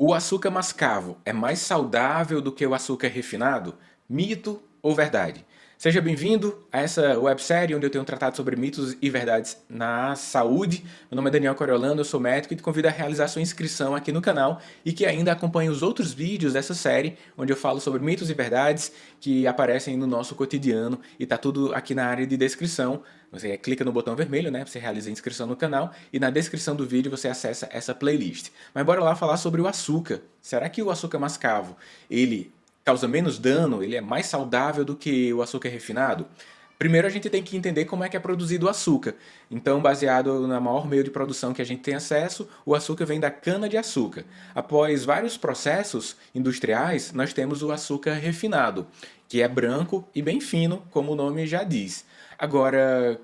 O açúcar mascavo é mais saudável do que o açúcar refinado? Mito ou verdade? Seja bem-vindo a essa websérie onde eu tenho tratado sobre mitos e verdades na saúde. Meu nome é Daniel Coriolano, eu sou médico e te convido a realizar sua inscrição aqui no canal e que ainda acompanhe os outros vídeos dessa série onde eu falo sobre mitos e verdades que aparecem no nosso cotidiano e tá tudo aqui na área de descrição. Você clica no botão vermelho, né? Você realiza a inscrição no canal e na descrição do vídeo você acessa essa playlist. Mas bora lá falar sobre o açúcar. Será que o açúcar mascavo, ele causa menos dano, ele é mais saudável do que o açúcar refinado? Primeiro a gente tem que entender como é que é produzido o açúcar. Então, baseado na maior meio de produção que a gente tem acesso, o açúcar vem da cana-de-açúcar. Após vários processos industriais, nós temos o açúcar refinado, que é branco e bem fino, como o nome já diz. Agora,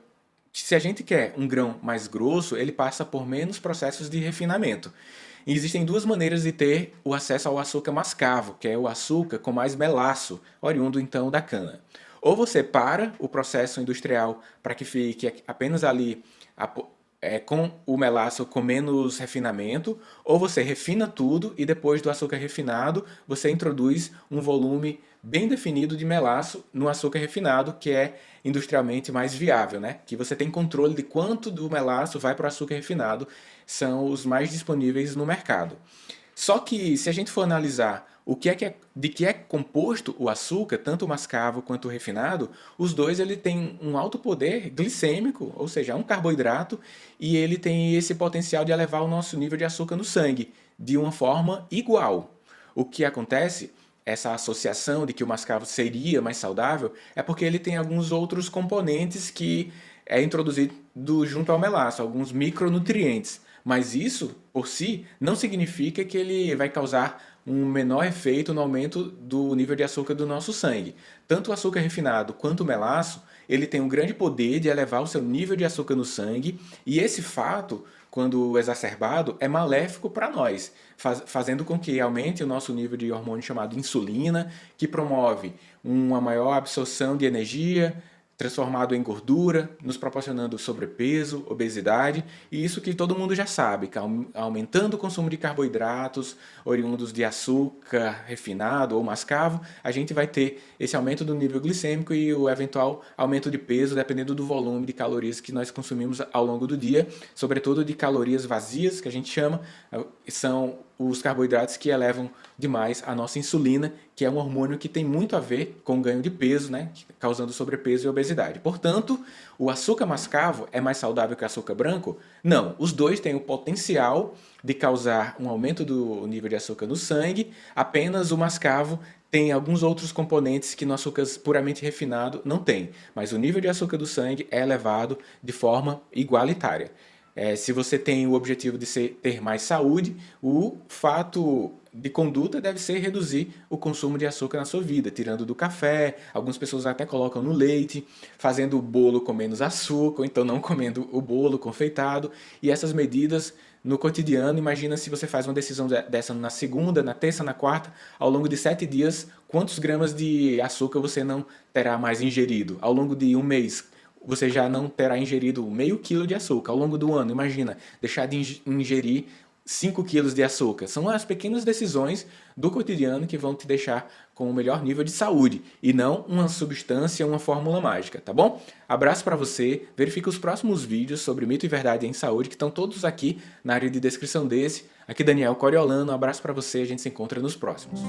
se a gente quer um grão mais grosso, ele passa por menos processos de refinamento. E existem duas maneiras de ter o acesso ao açúcar mascavo, que é o açúcar com mais melaço, oriundo então da cana. Ou você para o processo industrial para que fique apenas ali com o melaço com menos refinamento, ou você refina tudo e depois do açúcar refinado você introduz um volume bem definido de melaço no açúcar refinado, que é industrialmente mais viável, né? Que você tem controle de quanto do melaço vai para o açúcar refinado, são os mais disponíveis no mercado. Só que se a gente for analisar de que é composto o açúcar, tanto o mascavo quanto o refinado, os dois ele tem um alto poder glicêmico, ou seja, é um carboidrato, e ele tem esse potencial de elevar o nosso nível de açúcar no sangue de uma forma igual. O que acontece, essa associação de que o mascavo seria mais saudável, é porque ele tem alguns outros componentes que é introduzido junto ao melaço, alguns micronutrientes. Mas isso, por si, não significa que ele vai causar um menor efeito no aumento do nível de açúcar do nosso sangue. Tanto o açúcar refinado quanto o melaço, ele tem um grande poder de elevar o seu nível de açúcar no sangue, e esse fato, quando exacerbado, é maléfico para nós, fazendo com que aumente o nosso nível de hormônio chamado insulina, que promove uma maior absorção de energia, transformado em gordura, nos proporcionando sobrepeso, obesidade, e isso que todo mundo já sabe, que aumentando o consumo de carboidratos oriundos de açúcar refinado ou mascavo, a gente vai ter esse aumento do nível glicêmico e o eventual aumento de peso, dependendo do volume de calorias que nós consumimos ao longo do dia, sobretudo de calorias vazias, que a gente chama, são os carboidratos que elevam demais a nossa insulina, que é um hormônio que tem muito a ver com o ganho de peso, né, causando sobrepeso e obesidade. Portanto, o açúcar mascavo é mais saudável que o açúcar branco? Não, os dois têm o potencial de causar um aumento do nível de açúcar no sangue, apenas o mascavo tem alguns outros componentes que no açúcar puramente refinado não tem, mas o nível de açúcar do sangue é elevado de forma igualitária. Se você tem o objetivo de ter mais saúde, o fato de conduta deve ser reduzir o consumo de açúcar na sua vida, tirando do café, algumas pessoas até colocam no leite, fazendo o bolo com menos açúcar, ou então não comendo o bolo confeitado, e essas medidas no cotidiano, imagina se você faz uma decisão dessa na segunda, na terça, na quarta, ao longo de 7 dias, quantos gramas de açúcar você não terá mais ingerido? Ao longo de um mês, você já não terá ingerido meio quilo de açúcar ao longo do ano. Imagina, deixar de ingerir 5 quilos de açúcar. São as pequenas decisões do cotidiano que vão te deixar com o melhor nível de saúde e não uma substância, uma fórmula mágica, tá bom? Abraço para você, verifique os próximos vídeos sobre mito e verdade em saúde que estão todos aqui na área de descrição desse. Aqui Daniel Coriolano, um abraço para você, a gente se encontra nos próximos.